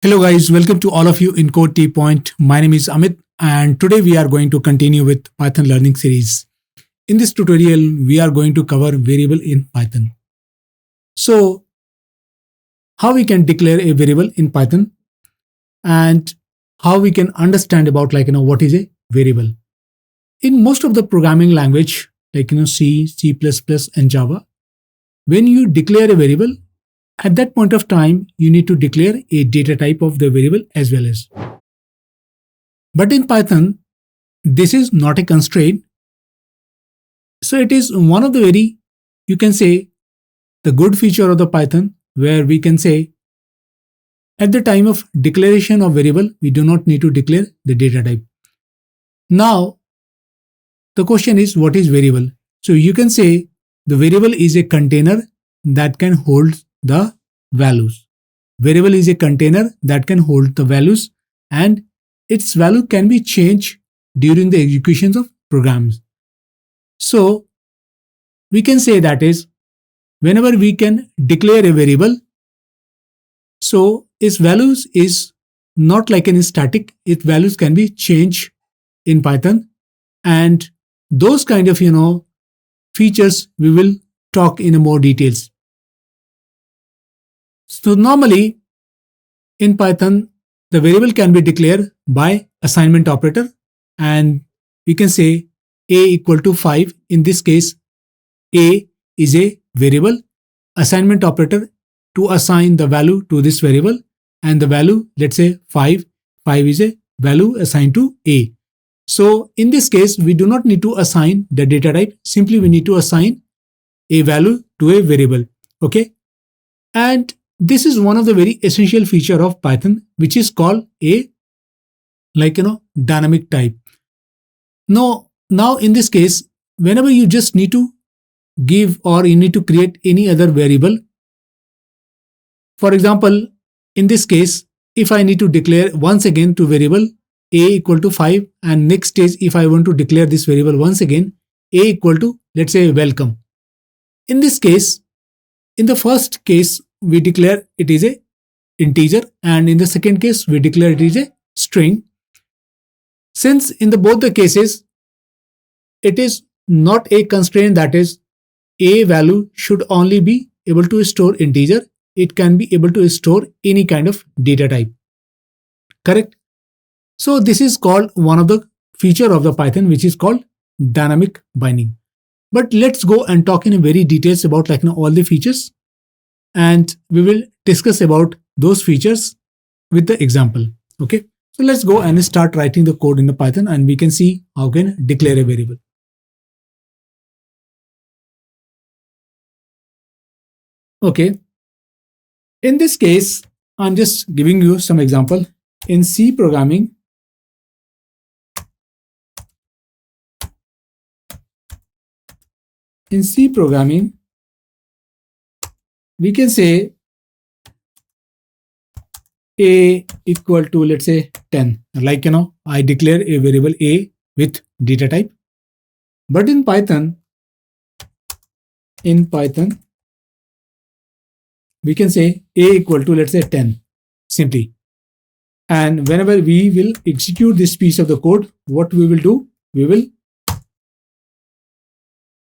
Hello guys, welcome to all of you in Code T Point. My name is Amit and today we are going to continue with Python learning series. In this tutorial, we are going to cover variable in Python. So, how we can declare a variable in Python and how we can understand about what is a variable. In most of the programming language like C, C++ and Java, when you declare a variable, at that point of time, you need to declare a data type of the variable as well as. But in Python, this is not a constraint. So it is one of the you can say, the good feature of the Python where we can say at the time of declaration of variable, we do not need to declare the data type. Now, the question is what is variable? So you can say the variable is a container that can hold the values. Variable is a container that can hold the values and its value can be changed during the executions of programs. So we can say that is whenever we can declare a variable, so its values is not like an static, its values can be changed in Python, and those kind of features we will talk in more details. So normally in Python, the variable can be declared by assignment operator, and we can say a equal to 5. In this case, a is a variable. Assignment operator to assign the value to this variable, and the value, let's say 5. 5 is a value assigned to a. So in this case, we do not need to assign the data type. Simply we need to assign a value to a variable. Okay. And this is one of the very essential feature of Python, which is called a dynamic type. Now in this case, whenever you just need to give or you need to create any other variable, for example, in this case, if I need to declare once again to variable a equal to 5, and next stage if I want to declare this variable once again a equal to, let's say, welcome. In this case, in the first case we declare it is a integer, and in the second case we declare it is a string. Since in both the cases it is not a constraint, that is a value should only be able to store integer, it can be able to store any kind of data type. Correct? So this is called one of the feature of the Python, which is called dynamic binding. But let's go and talk in very details about all the features, and we will discuss about those features with the example. Okay. So let's go and start writing the code in the Python, and we can see how we can declare a variable. Okay. In this case, I'm just giving you some example. In C programming, we can say a equal to, let's say, 10. I declare a variable a with data type. But in Python, we can say a equal to, let's say, 10 simply. And whenever we will execute this piece of the code, what we will do, we will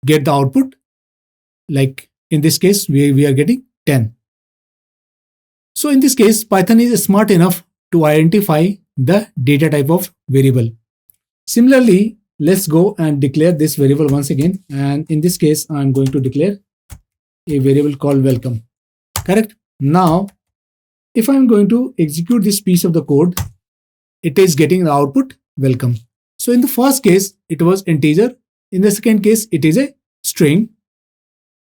get the output. Like in this case, we are getting 10. So in this case, Python is smart enough to identify the data type of variable. Similarly, let's go and declare this variable once again. And in this case, I'm going to declare a variable called welcome. Correct? Now, if I'm going to execute this piece of the code, it is getting the output welcome. So in the first case, it was integer. In the second case, it is a string.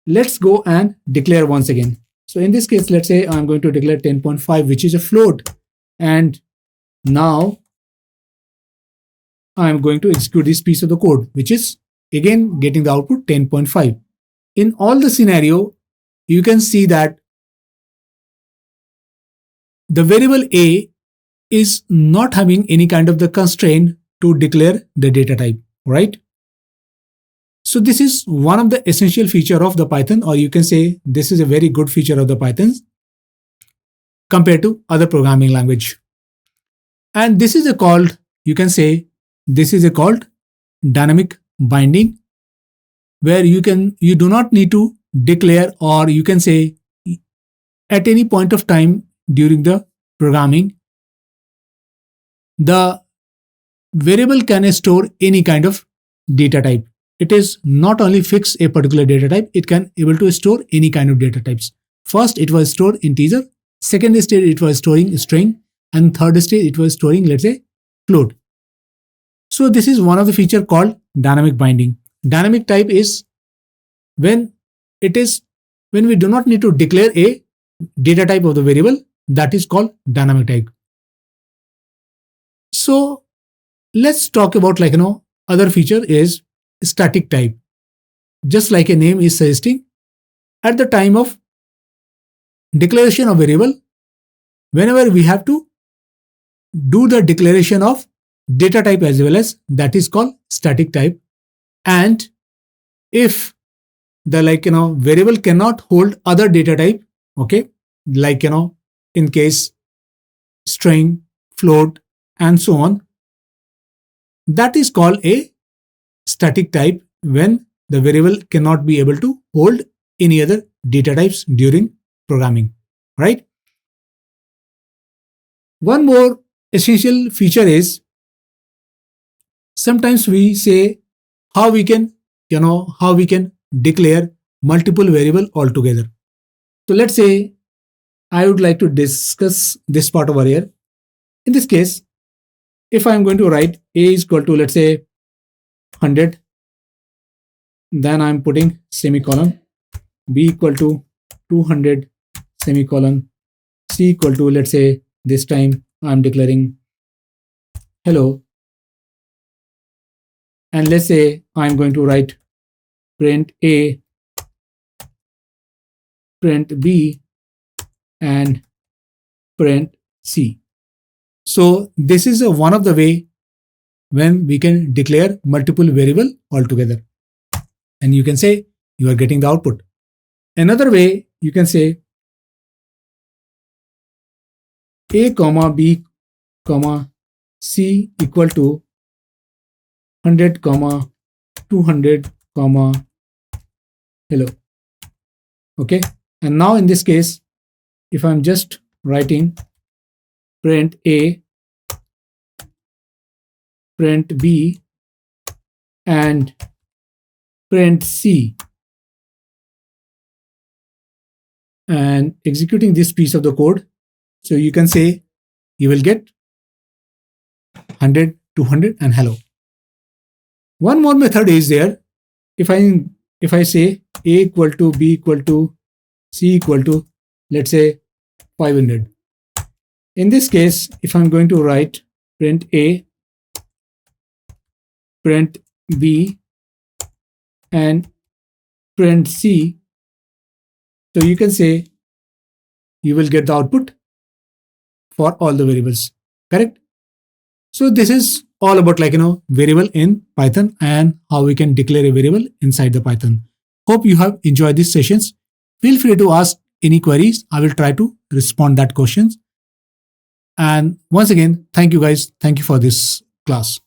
Let's go and declare once again. So in this case, let's say I'm going to declare 10.5, which is a float. And now I'm going to execute this piece of the code, which is again getting the output 10.5. In all the scenario, you can see that the variable a is not having any kind of the constraint to declare the data type, right? So this is one of the essential feature of the Python, or you can say this is a very good feature of the Python. compared to other programming language. And this is a called, you can say, this is a called dynamic binding, where you do not need to declare, or you can say at any point of time during the programming, the variable can store any kind of data type. It is not only fix a particular data type, it can able to store any kind of data types. First, it was stored integer. Second stage, it was storing string. And third stage, it was storing, let's say, float. So this is one of the feature called dynamic binding. Dynamic type is when we do not need to declare a data type of the variable, that is called dynamic type. So let's talk about other feature is static type. Just like a name is suggesting, at the time of declaration of variable, whenever we have to do the declaration of data type as well as, that is called static type. And if the variable cannot hold other data type, okay, in case string, float, and so on, that is called a static type, when the variable cannot be able to hold any other data types during programming, right? One more essential feature is, sometimes we say how we can declare multiple variable altogether. So let's say I would like to discuss this part over here. In this case, if I'm going to write a is equal to, let's say, 100, then I'm putting semicolon, b equal to 200, semicolon, c equal to, let's say, this time I'm declaring hello, and let's say I'm going to write print a, print b, and print c. So this is one of the way when we can declare multiple variable altogether, and you can say you are getting the output. Another way, you can say a comma b comma c equal to 100 comma 200 comma hello. Okay, and now in this case, if I'm just writing print a, print b, and print c, and executing this piece of the code, so you can say you will get 100, 200, and hello. One more method is there. If I say a equal to b equal to c equal to, let's say, 500. In this case, if I'm going to write print a, print b, and print c, so you can say you will get the output for all the variables, correct? So this is all about variable in Python and how we can declare a variable inside the Python. Hope you have enjoyed these sessions. Feel free to ask any queries. I will try to respond that questions. And once again, thank you guys. Thank you for this class.